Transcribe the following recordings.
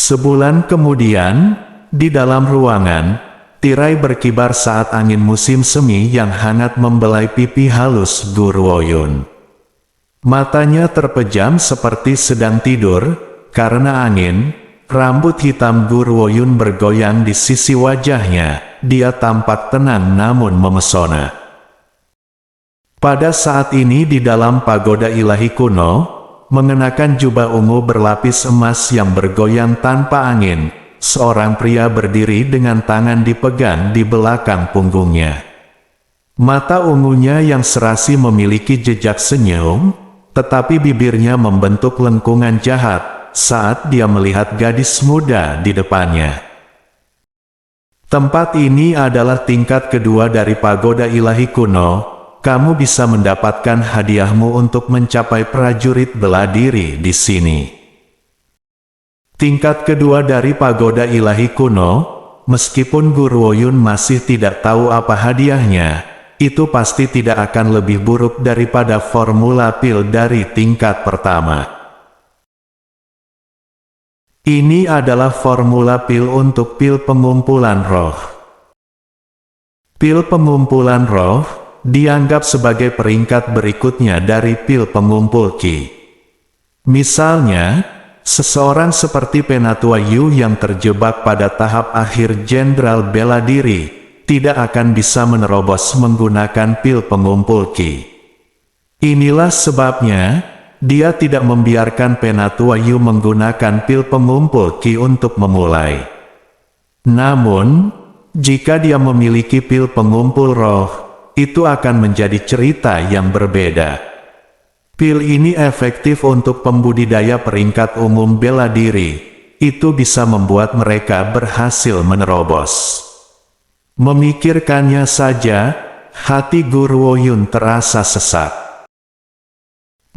Sebulan kemudian, di dalam ruangan, tirai berkibar saat angin musim semi yang hangat membelai pipi halus Gu Ruoyun. Matanya terpejam seperti sedang tidur, karena angin. Rambut hitam Gu Ruoyun bergoyang di sisi wajahnya, dia tampak tenang namun memesona. Pada saat ini di dalam pagoda ilahi kuno, mengenakan jubah ungu berlapis emas yang bergoyang tanpa angin, seorang pria berdiri dengan tangan dipegang di belakang punggungnya. Mata ungunya yang serasi memiliki jejak senyum, tetapi bibirnya membentuk lengkungan jahat saat dia melihat gadis muda di depannya. Tempat ini adalah tingkat kedua dari pagoda ilahi kuno. Kamu bisa mendapatkan hadiahmu untuk mencapai prajurit bela diri di sini. Tingkat kedua dari pagoda ilahi kuno, meskipun Gu Ruoyun masih tidak tahu apa hadiahnya, itu pasti tidak akan lebih buruk daripada formula pil dari tingkat pertama. Ini adalah formula pil untuk pil pengumpulan roh. Pil pengumpulan roh dianggap sebagai peringkat berikutnya dari pil pengumpul Qi. Misalnya, seseorang seperti Penatua Yu yang terjebak pada tahap akhir jenderal bela diri, tidak akan bisa menerobos menggunakan pil pengumpul Qi. Inilah sebabnya, dia tidak membiarkan Penatua Yu menggunakan pil pengumpul Qi untuk memulai. Namun, jika dia memiliki pil pengumpul roh, itu akan menjadi cerita yang berbeda. Pil ini efektif untuk pembudidaya peringkat umum bela diri. Itu bisa membuat mereka berhasil menerobos. Memikirkannya saja, hati Gu Ruoyun terasa sesak.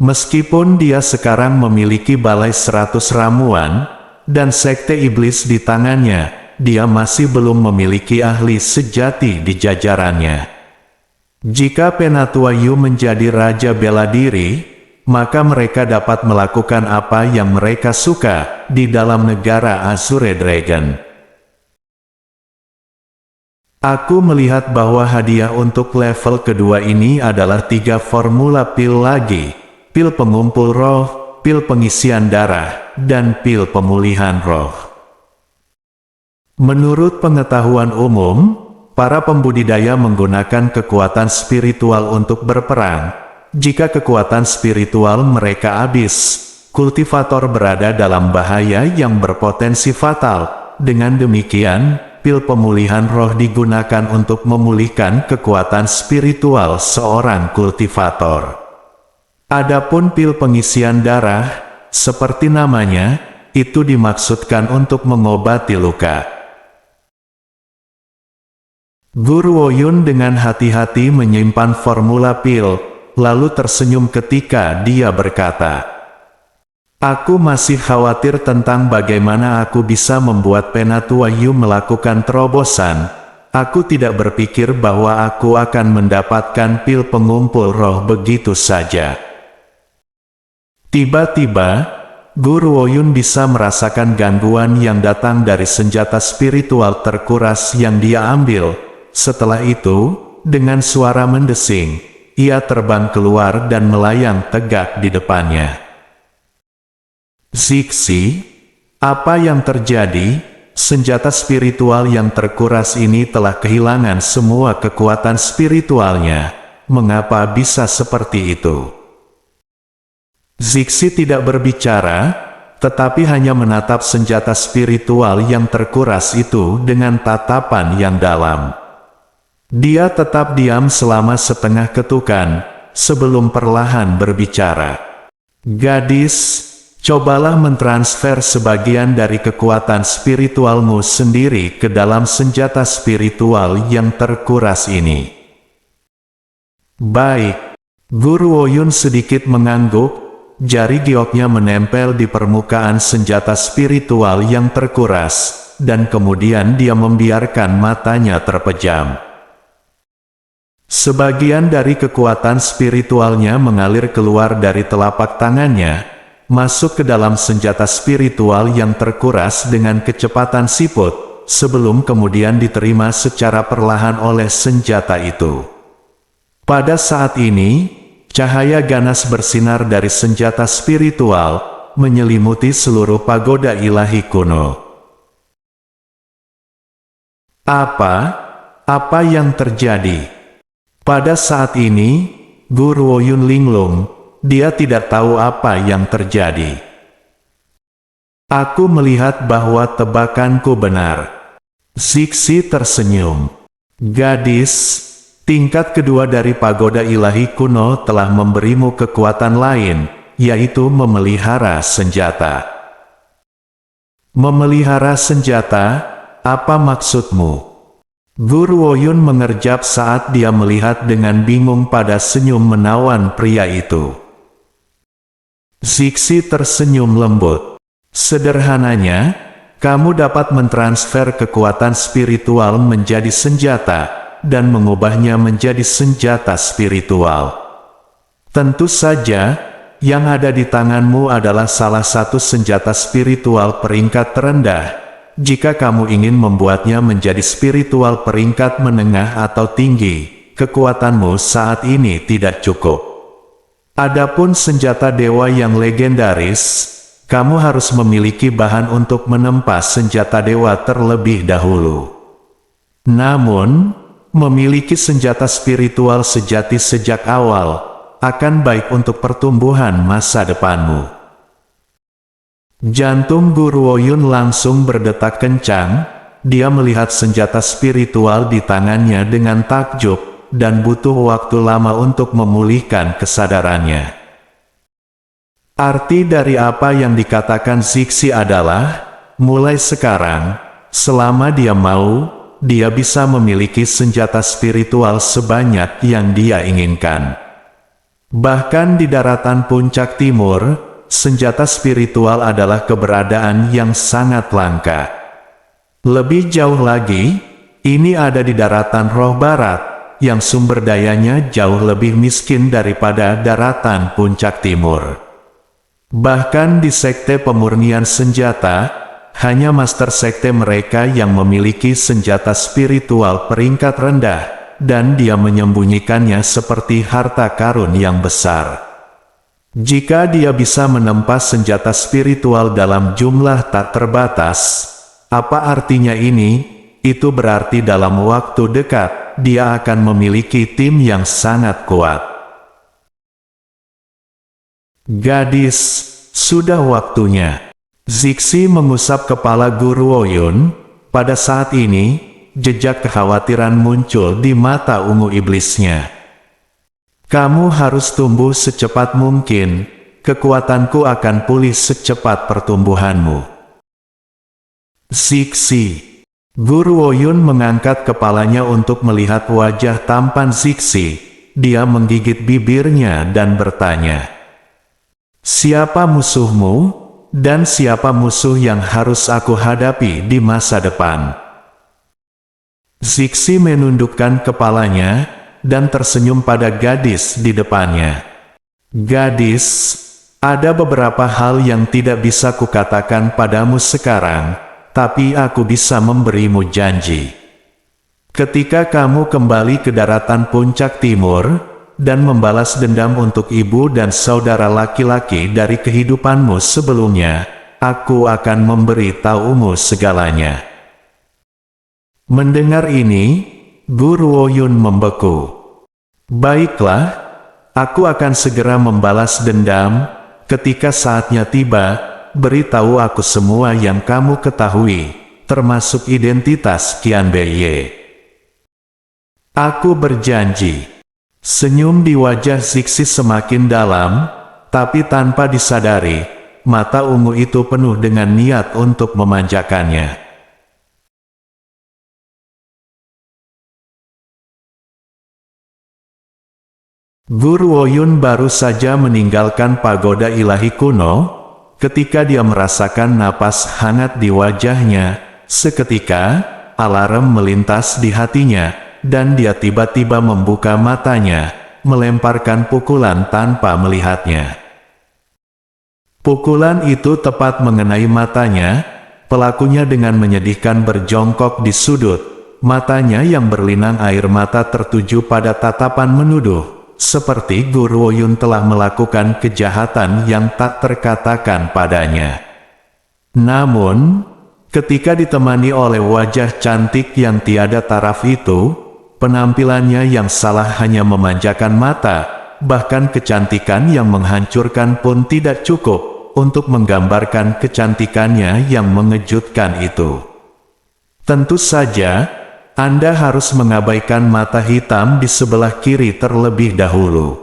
Meskipun dia sekarang memiliki balai 100 ramuan, dan sekte iblis di tangannya, dia masih belum memiliki ahli sejati di jajarannya. Jika Penatua Yu menjadi raja bela diri, maka mereka dapat melakukan apa yang mereka suka di dalam negara Azure Dragon. Aku melihat bahwa hadiah untuk level kedua ini adalah 3 formula pil lagi. Pil pengumpul roh, pil pengisian darah, dan pil pemulihan roh. Menurut pengetahuan umum, para pembudidaya menggunakan kekuatan spiritual untuk berperang. Jika kekuatan spiritual mereka habis, kultivator berada dalam bahaya yang berpotensi fatal. Dengan demikian, pil pemulihan roh digunakan untuk memulihkan kekuatan spiritual seorang kultivator. Adapun pil pengisian darah, seperti namanya, itu dimaksudkan untuk mengobati luka. Gu Ruoyun dengan hati-hati menyimpan formula pil, lalu tersenyum ketika dia berkata, "Aku masih khawatir tentang bagaimana aku bisa membuat Penatua Yu melakukan terobosan. Aku tidak berpikir bahwa aku akan mendapatkan pil pengumpul roh begitu saja." Tiba-tiba, Gu Ruoyun bisa merasakan gangguan yang datang dari senjata spiritual terkuras yang dia ambil. Setelah itu, dengan suara mendesing, ia terbang keluar dan melayang tegak di depannya. "Zixi, apa yang terjadi? Senjata spiritual yang terkuras ini telah kehilangan semua kekuatan spiritualnya. Mengapa bisa seperti itu?" Zixi tidak berbicara, tetapi hanya menatap senjata spiritual yang terkuras itu dengan tatapan yang dalam. Dia tetap diam selama setengah ketukan, sebelum perlahan berbicara. "Gadis, cobalah mentransfer sebagian dari kekuatan spiritualmu sendiri ke dalam senjata spiritual yang terkuras ini." "Baik." Gu Ruoyun sedikit mengangguk. Jari gioknya menempel di permukaan senjata spiritual yang terkuras, dan kemudian dia membiarkan matanya terpejam. Sebagian dari kekuatan spiritualnya mengalir keluar dari telapak tangannya, masuk ke dalam senjata spiritual yang terkuras dengan kecepatan siput, sebelum kemudian diterima secara perlahan oleh senjata itu. Pada saat ini, cahaya ganas bersinar dari senjata spiritual, menyelimuti seluruh pagoda ilahi kuno. Apa yang terjadi? Pada saat ini, Guru Woyun linglung, dia tidak tahu apa yang terjadi. Aku melihat bahwa tebakanku benar. Zixi tersenyum. Gadis, tingkat kedua dari pagoda ilahi kuno telah memberimu kekuatan lain, yaitu memelihara senjata. Memelihara senjata, apa maksudmu? Guru Woyun mengerjap saat dia melihat dengan bingung pada senyum menawan pria itu. Zixi tersenyum lembut. Sederhananya, kamu dapat mentransfer kekuatan spiritual menjadi senjata, dan mengubahnya menjadi senjata spiritual. Tentu saja, yang ada di tanganmu adalah salah satu senjata spiritual peringkat terendah. Jika kamu ingin membuatnya menjadi spiritual peringkat menengah atau tinggi, kekuatanmu saat ini tidak cukup. Adapun senjata dewa yang legendaris, kamu harus memiliki bahan untuk menempa senjata dewa terlebih dahulu. Namun, memiliki senjata spiritual sejati sejak awal akan baik untuk pertumbuhan masa depanmu. Jantung Guru Woyun langsung berdetak kencang. Dia melihat senjata spiritual di tangannya dengan takjub, dan butuh waktu lama untuk memulihkan kesadarannya. Arti dari apa yang dikatakan Zixi adalah, mulai sekarang, selama dia mau, dia bisa memiliki senjata spiritual sebanyak yang dia inginkan. Bahkan di daratan puncak timur, senjata spiritual adalah keberadaan yang sangat langka. Lebih jauh lagi, ini ada di daratan roh barat, yang sumber dayanya jauh lebih miskin daripada daratan puncak timur. Bahkan di sekte pemurnian senjata, hanya master sekte mereka yang memiliki senjata spiritual peringkat rendah, dan dia menyembunyikannya seperti harta karun yang besar. Jika dia bisa menempa senjata spiritual dalam jumlah tak terbatas, apa artinya ini? Itu berarti dalam waktu dekat, dia akan memiliki tim yang sangat kuat. Gadis, sudah waktunya. Zixi mengusap kepala Guru Woyun. Pada saat ini, jejak kekhawatiran muncul di mata ungu iblisnya. Kamu harus tumbuh secepat mungkin, kekuatanku akan pulih secepat pertumbuhanmu. Zixi. Guru Woyun mengangkat kepalanya untuk melihat wajah tampan Zixi. Dia menggigit bibirnya dan bertanya, siapa musuhmu, dan siapa musuh yang harus aku hadapi di masa depan? Zixi menundukkan kepalanya, dan tersenyum pada gadis di depannya. Gadis, ada beberapa hal yang tidak bisa kukatakan padamu sekarang, tapi aku bisa memberimu janji. Ketika kamu kembali ke daratan puncak timur, dan membalas dendam untuk ibu dan saudara laki-laki dari kehidupanmu sebelumnya, aku akan memberi tahumu segalanya. Mendengar ini, Guru Woyun membeku. Baiklah, aku akan segera membalas dendam. Ketika saatnya tiba, beritahu aku semua yang kamu ketahui, termasuk identitas Qian Beiye. Aku berjanji. Senyum di wajah Zixi semakin dalam, tapi tanpa disadari, mata ungu itu penuh dengan niat untuk memanjakannya. Guru Woyun baru saja meninggalkan pagoda ilahi kuno. Ketika dia merasakan napas hangat di wajahnya, seketika, alarm melintas di hatinya, dan dia tiba-tiba membuka matanya, melemparkan pukulan tanpa melihatnya. Pukulan itu tepat mengenai matanya, pelakunya dengan menyedihkan berjongkok di sudut, matanya yang berlinang air mata tertuju pada tatapan menuduh, seperti Guru Woyun telah melakukan kejahatan yang tak terkatakan padanya. Namun, ketika ditemani oleh wajah cantik yang tiada taraf itu, penampilannya yang salah hanya memanjakan mata, bahkan kecantikan yang menghancurkan pun tidak cukup untuk menggambarkan kecantikannya yang mengejutkan itu. Tentu saja, Anda harus mengabaikan mata hitam di sebelah kiri terlebih dahulu.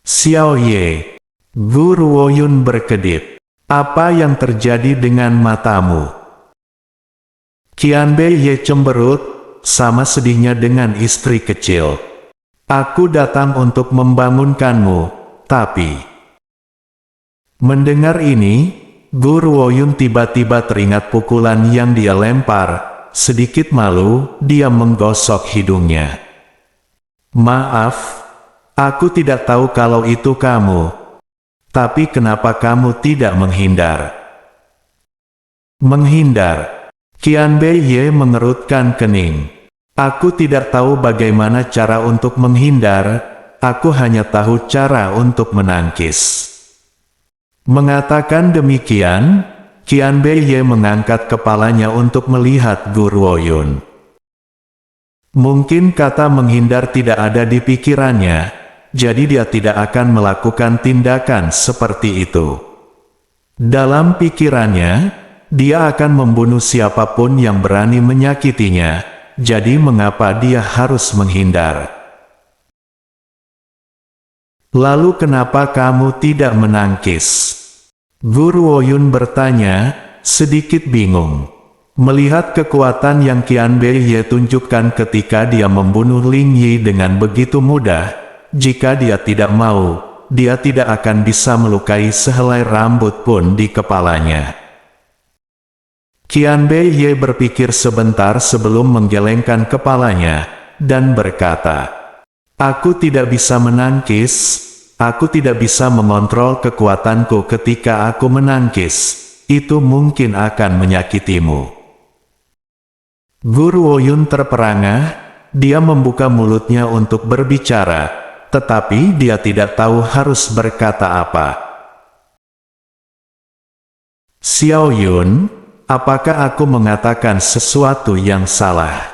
Xiao Ye, Guru Woyun berkedip. Apa yang terjadi dengan matamu? Qianbei Ye cemberut, sama sedihnya dengan istri kecil. Aku datang untuk membangunkanmu. Tapi, mendengar ini, Guru Woyun tiba-tiba teringat pukulan yang dia lempar. Sedikit malu, dia menggosok hidungnya. Maaf, aku tidak tahu kalau itu kamu. Tapi kenapa kamu tidak menghindar? Menghindar. Qianbei Ye mengerutkan kening. Aku tidak tahu bagaimana cara untuk menghindar. Aku hanya tahu cara untuk menangkis. Mengatakan demikian, Qianbei Ye mengangkat kepalanya untuk melihat Guru Woyun. Mungkin kata menghindar tidak ada di pikirannya, jadi dia tidak akan melakukan tindakan seperti itu. Dalam pikirannya, dia akan membunuh siapapun yang berani menyakitinya, jadi mengapa dia harus menghindar? Lalu kenapa kamu tidak menangkis? Guru Woyun bertanya, sedikit bingung. Melihat kekuatan yang Qianbei Ye tunjukkan ketika dia membunuh Ling Yi dengan begitu mudah, jika dia tidak mau, dia tidak akan bisa melukai sehelai rambut pun di kepalanya. Qianbei Ye berpikir sebentar sebelum menggelengkan kepalanya, dan berkata, aku tidak bisa menangkis. Aku tidak bisa mengontrol kekuatanku ketika aku menangkis. Itu mungkin akan menyakitimu. Guru Woyun terperangah. Dia membuka mulutnya untuk berbicara, tetapi dia tidak tahu harus berkata apa. Xiao Yun, apakah aku mengatakan sesuatu yang salah?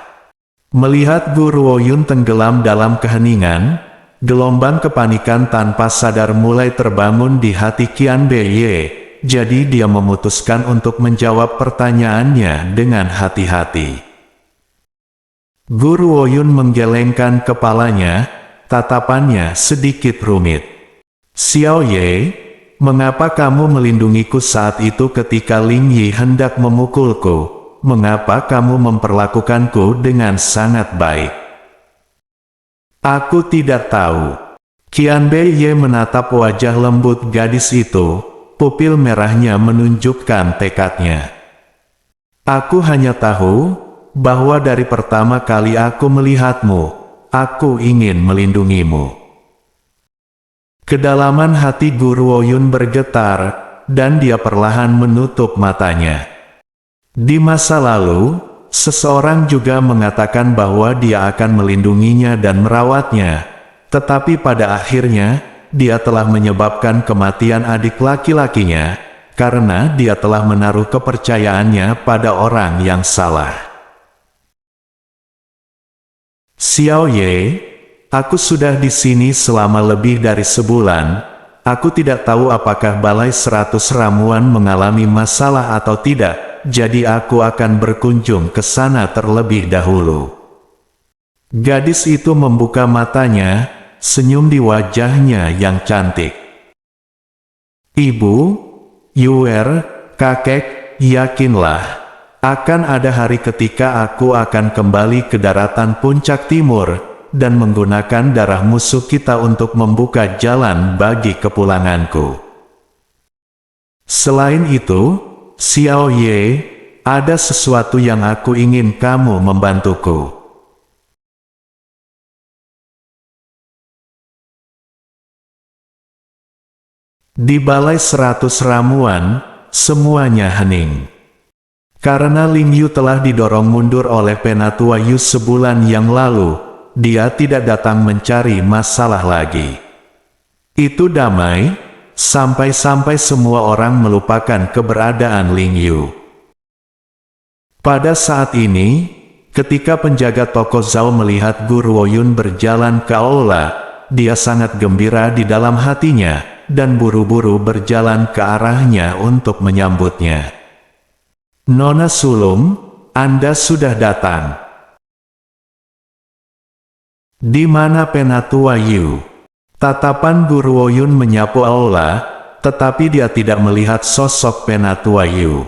Melihat Guru Woyun tenggelam dalam keheningan, gelombang kepanikan tanpa sadar mulai terbangun di hati Qianbei Ye, jadi dia memutuskan untuk menjawab pertanyaannya dengan hati-hati. Guru Woyun menggelengkan kepalanya, tatapannya sedikit rumit. Xiao Ye, mengapa kamu melindungiku saat itu ketika Ling Yi hendak memukulku? Mengapa kamu memperlakukanku dengan sangat baik? Aku tidak tahu. Qianbei Ye menatap wajah lembut gadis itu, pupil merahnya menunjukkan tekadnya. Aku hanya tahu, bahwa dari pertama kali aku melihatmu, aku ingin melindungimu. Kedalaman hati Guru Woyun bergetar, dan dia perlahan menutup matanya. Di masa lalu, seseorang juga mengatakan bahwa dia akan melindunginya dan merawatnya, tetapi pada akhirnya, dia telah menyebabkan kematian adik laki-lakinya, karena dia telah menaruh kepercayaannya pada orang yang salah. Xiao Ye, aku sudah di sini selama lebih dari sebulan. Aku tidak tahu apakah Balai 100 Ramuan mengalami masalah atau tidak. Jadi aku akan berkunjung ke sana terlebih dahulu. Gadis itu membuka matanya, senyum di wajahnya yang cantik. Ibu, Yuer, kakek, yakinlah, akan ada hari ketika aku akan kembali ke daratan puncak timur, dan menggunakan darah musuh kita untuk membuka jalan bagi kepulanganku. Selain itu, Xiao Ye, ada sesuatu yang aku ingin kamu membantuku. Di balai 100 ramuan, semuanya hening. Karena Ling Yu telah didorong mundur oleh Penatua Yu sebulan yang lalu, dia tidak datang mencari masalah lagi. Itu damai, sampai-sampai semua orang melupakan keberadaan Ling Yu. Pada saat ini, ketika penjaga toko Zhao melihat Guru Woyun berjalan ke aula, dia sangat gembira di dalam hatinya, dan buru-buru berjalan ke arahnya untuk menyambutnya. Nona Sulung, Anda sudah datang. Di mana Penatua Yu? Tatapan Guru Woyun menyapu aula, tetapi dia tidak melihat sosok Penatua Yu.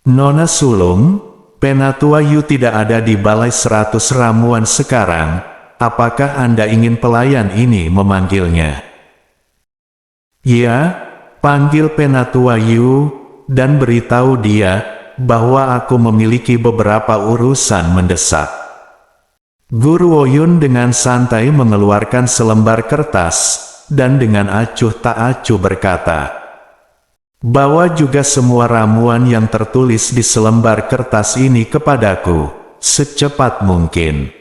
Nona Sulung, Penatua Yu tidak ada di balai 100 ramuan sekarang. Apakah Anda ingin pelayan ini memanggilnya? Ya, panggil Penatua Yu, dan beritahu dia bahwa aku memiliki beberapa urusan mendesak. Guru Woyun dengan santai mengeluarkan selembar kertas, dan dengan acuh tak acuh berkata, "Bawa juga semua ramuan yang tertulis di selembar kertas ini kepadaku, secepat mungkin."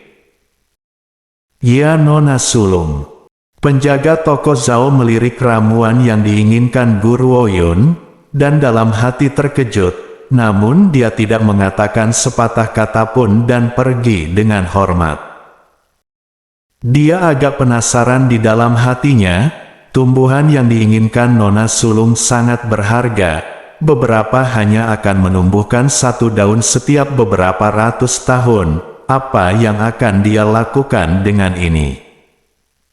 Ya Nona Sulung. Penjaga toko Zhao melirik ramuan yang diinginkan Guru Woyun, dan dalam hati terkejut, namun dia tidak mengatakan sepatah kata pun dan pergi dengan hormat. Dia agak penasaran di dalam hatinya, tumbuhan yang diinginkan Nona Sulung sangat berharga, beberapa hanya akan menumbuhkan satu daun setiap beberapa ratus tahun, apa yang akan dia lakukan dengan ini?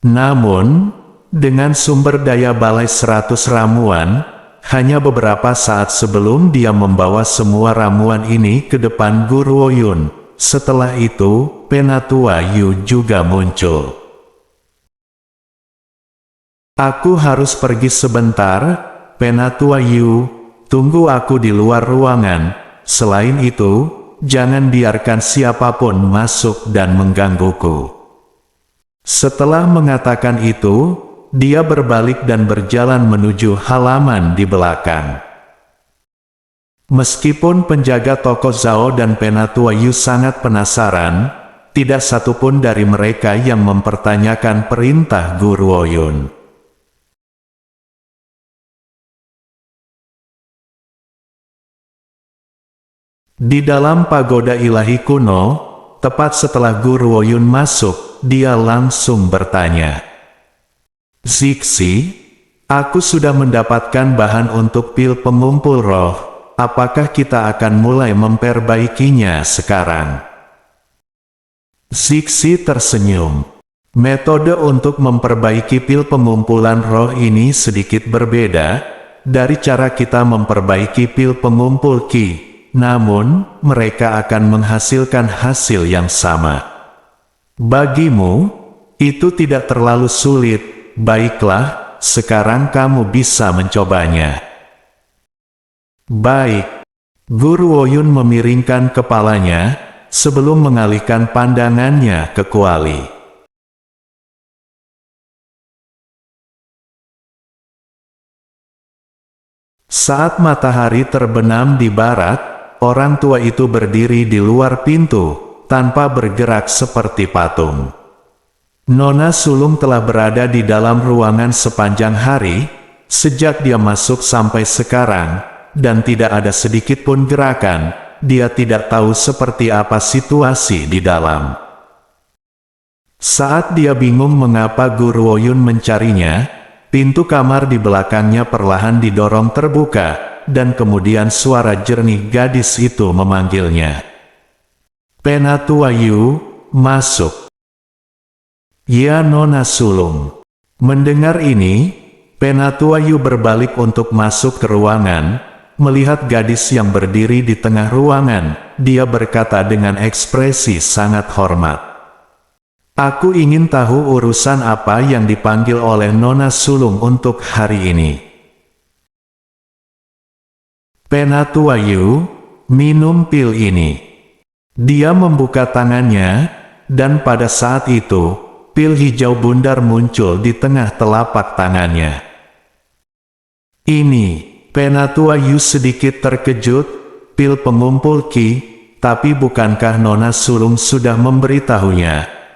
Namun, dengan sumber daya balai 100 ramuan, hanya beberapa saat sebelum dia membawa semua ramuan ini ke depan Guru Woyun, setelah itu, Penatua Yu juga muncul. "Aku harus pergi sebentar, Penatua Yu, tunggu aku di luar ruangan. Selain itu, jangan biarkan siapapun masuk dan menggangguku." Setelah mengatakan itu, dia berbalik dan berjalan menuju halaman di belakang. Meskipun penjaga toko Zhao dan Penatua Yu sangat penasaran, tidak satupun dari mereka yang mempertanyakan perintah Guru Woyun. Di dalam pagoda ilahi kuno, tepat setelah Guru Woyun masuk, dia langsung bertanya, "Zixi, aku sudah mendapatkan bahan untuk pil pengumpul roh, apakah kita akan mulai memperbaikinya sekarang?" Zixi tersenyum. Metode untuk memperbaiki pil pengumpulan roh ini sedikit berbeda dari cara kita memperbaiki pil pengumpul ki. Namun, mereka akan menghasilkan hasil yang sama. Bagimu, itu tidak terlalu sulit. Baiklah, sekarang kamu bisa mencobanya. Baik. Guru Woyun memiringkan kepalanya, sebelum mengalihkan pandangannya ke kuali. Saat matahari terbenam di barat, orang tua itu berdiri di luar pintu, tanpa bergerak seperti patung. Nona Sulung telah berada di dalam ruangan sepanjang hari, sejak dia masuk sampai sekarang, dan tidak ada sedikit pun gerakan. Dia tidak tahu seperti apa situasi di dalam. Saat dia bingung mengapa Guru Woyun mencarinya, pintu kamar di belakangnya perlahan didorong terbuka, dan kemudian suara jernih gadis itu memanggilnya. "Penatua Yu, masuk." "Ya Nona Sulung." Mendengar ini, Penatua Yu berbalik untuk masuk ke ruangan. Melihat gadis yang berdiri di tengah ruangan, dia berkata dengan ekspresi sangat hormat, "Aku ingin tahu urusan apa yang dipanggil oleh Nona Sulung untuk hari ini." "Penatua Yu, minum pil ini." Dia membuka tangannya, dan pada saat itu, pil hijau bundar muncul di tengah telapak tangannya. Ini, Penatua Yu sedikit terkejut. Pil pengumpul Ki, tapi bukankah Nona Sulung sudah memberitahunya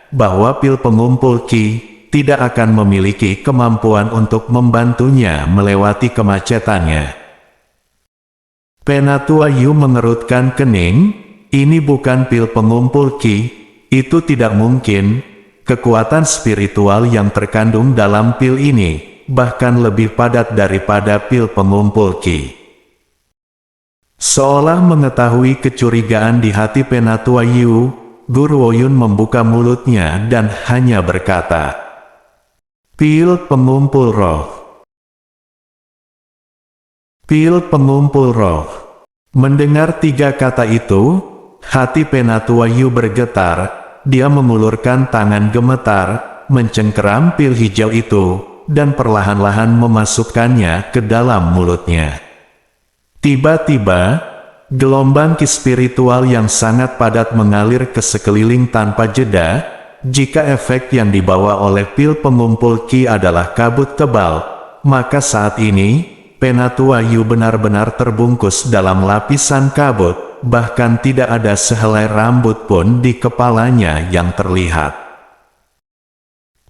bahwa pil pengumpul Ki tidak akan memiliki kemampuan untuk membantunya melewati kemacetannya? Penatua Yu mengerutkan kening. Ini bukan pil pengumpul Ki, itu tidak mungkin. Kekuatan spiritual yang terkandung dalam pil ini bahkan lebih padat daripada pil pengumpul Ki. Seolah mengetahui kecurigaan di hati Penatua Yu, Guru Woyun membuka mulutnya dan hanya berkata, "Pil pengumpul roh. Pil pengumpul roh." Mendengar 3 kata itu, hati Penatua Yu bergetar. Dia mengulurkan tangan gemetar, mencengkeram pil hijau itu, dan perlahan-lahan memasukkannya ke dalam mulutnya. Tiba-tiba, gelombang ki spiritual yang sangat padat mengalir ke sekeliling tanpa jeda. Jika efek yang dibawa oleh pil pengumpul Ki adalah kabut tebal, maka saat ini, Penatua Yu benar-benar terbungkus dalam lapisan kabut, bahkan tidak ada sehelai rambut pun di kepalanya yang terlihat.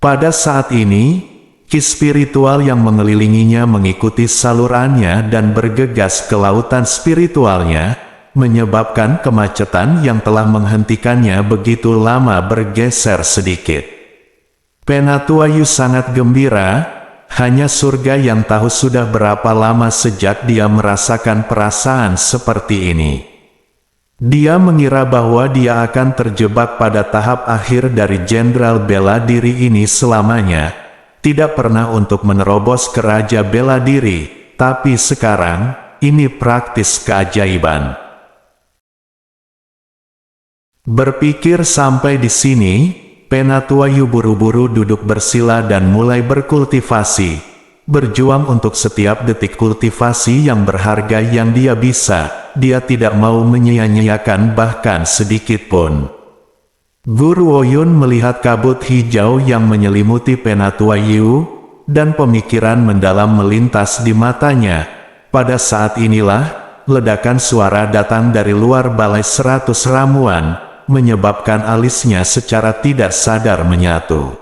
Pada saat ini, ki spiritual yang mengelilinginya mengikuti salurannya dan bergegas ke lautan spiritualnya, menyebabkan kemacetan yang telah menghentikannya begitu lama bergeser sedikit. Penatua Yu sangat gembira. Hanya surga yang tahu sudah berapa lama sejak dia merasakan perasaan seperti ini. Dia mengira bahwa dia akan terjebak pada tahap akhir dari jenderal bela diri ini selamanya, tidak pernah untuk menerobos ke raja bela diri, tapi sekarang, ini praktis keajaiban. Berpikir sampai di sini, Penatua Yu buru-buru duduk bersila dan mulai berkultivasi, berjuang untuk setiap detik kultivasi yang berharga yang dia bisa. Dia tidak mau menyia-nyiakan bahkan sedikit pun. Guru Woyun melihat kabut hijau yang menyelimuti Penatua Yu, dan pemikiran mendalam melintas di matanya. Pada saat inilah, ledakan suara datang dari luar balai 100 ramuan, menyebabkan alisnya secara tidak sadar menyatu.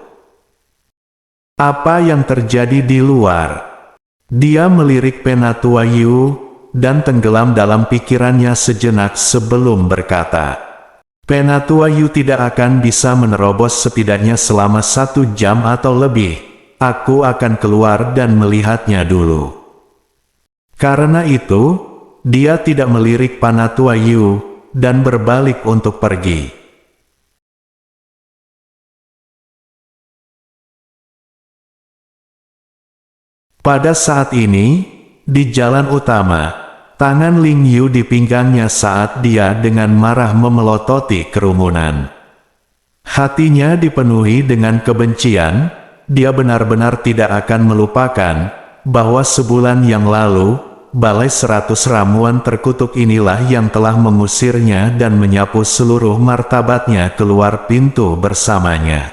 Apa yang terjadi di luar? Dia melirik Penatua Yu, dan tenggelam dalam pikirannya sejenak sebelum berkata, "Penatua Yu tidak akan bisa menerobos setidaknya selama 1 jam atau lebih. Aku akan keluar dan melihatnya dulu." Karena itu, dia tidak melirik Penatua Yu, dan berbalik untuk pergi. Pada saat ini, di jalan utama, tangan Ling Yu di pinggangnya saat dia dengan marah memelototi kerumunan. Hatinya dipenuhi dengan kebencian. Dia benar-benar tidak akan melupakan bahwa sebulan yang lalu, balai 100 ramuan terkutuk inilah yang telah mengusirnya dan menyapu seluruh martabatnya keluar pintu bersamanya.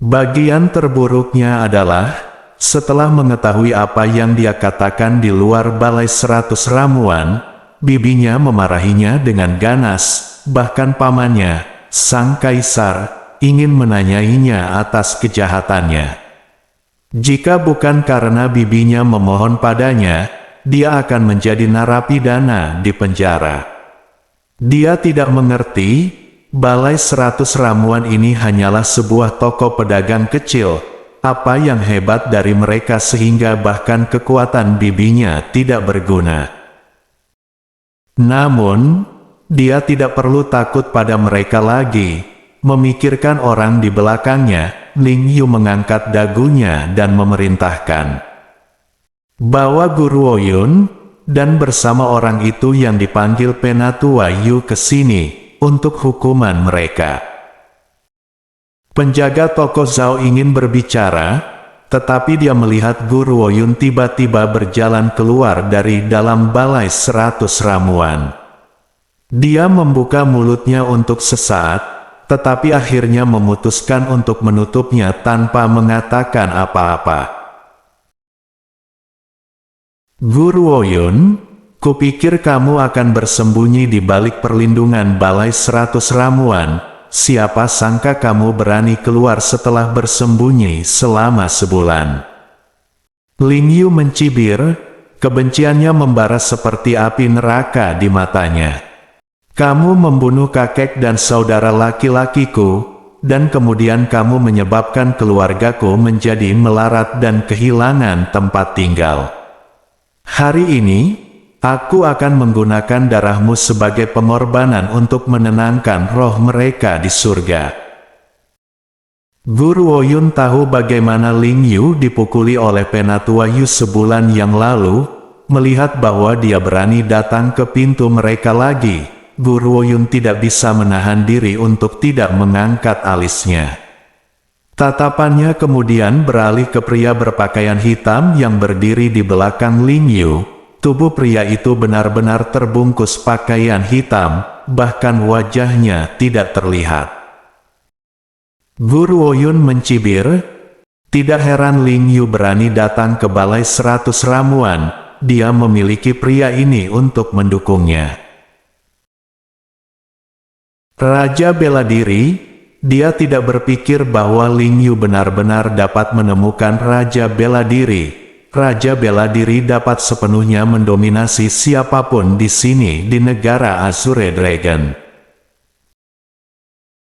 Bagian terburuknya adalah, setelah mengetahui apa yang dia katakan di luar balai 100 ramuan, bibinya memarahinya dengan ganas. Bahkan pamannya, sang kaisar, ingin menanyainya atas kejahatannya. Jika bukan karena bibinya memohon padanya, dia akan menjadi narapidana di penjara. Dia tidak mengerti, balai 100 ramuan ini hanyalah sebuah toko pedagang kecil. Apa yang hebat dari mereka sehingga bahkan kekuatan bibinya tidak berguna? Namun, dia tidak perlu takut pada mereka lagi. Memikirkan orang di belakangnya, Ling Yu mengangkat dagunya dan memerintahkan, "Bawa Guru Woyun, dan bersama orang itu yang dipanggil Penatua Yu ke sini, untuk hukuman mereka." Penjaga toko Zhao ingin berbicara, tetapi dia melihat Guru Woyun tiba-tiba berjalan keluar dari dalam balai 100 ramuan. Dia membuka mulutnya untuk sesaat, tetapi akhirnya memutuskan untuk menutupnya tanpa mengatakan apa-apa. Guru Woyun, kupikir kamu akan bersembunyi di balik perlindungan Balai 100 Ramuan. Siapa sangka kamu berani keluar setelah bersembunyi selama sebulan. Ling Yu mencibir, kebenciannya membara seperti api neraka di matanya. Kamu membunuh kakek dan saudara laki-lakiku, dan kemudian kamu menyebabkan keluargaku menjadi melarat dan kehilangan tempat tinggal. Hari ini, aku akan menggunakan darahmu sebagai pengorbanan untuk menenangkan roh mereka di surga. Guru Woyun tahu bagaimana Ling Yu dipukuli oleh Penatua Yu sebulan yang lalu. Melihat bahwa dia berani datang ke pintu mereka lagi, Guru Woyun tidak bisa menahan diri untuk tidak mengangkat alisnya. Tatapannya kemudian beralih ke pria berpakaian hitam yang berdiri di belakang Ling Yu. Tubuh pria itu benar-benar terbungkus pakaian hitam, bahkan wajahnya tidak terlihat. Guru Woyun mencibir, tidak heran Ling Yu berani datang ke Balai 100 Ramuan, dia memiliki pria ini untuk mendukungnya. Raja bela diri, dia tidak berpikir bahwa Ling Yu benar-benar dapat menemukan Raja bela diri. Raja bela diri dapat sepenuhnya mendominasi siapapun di sini di negara Azure Dragon.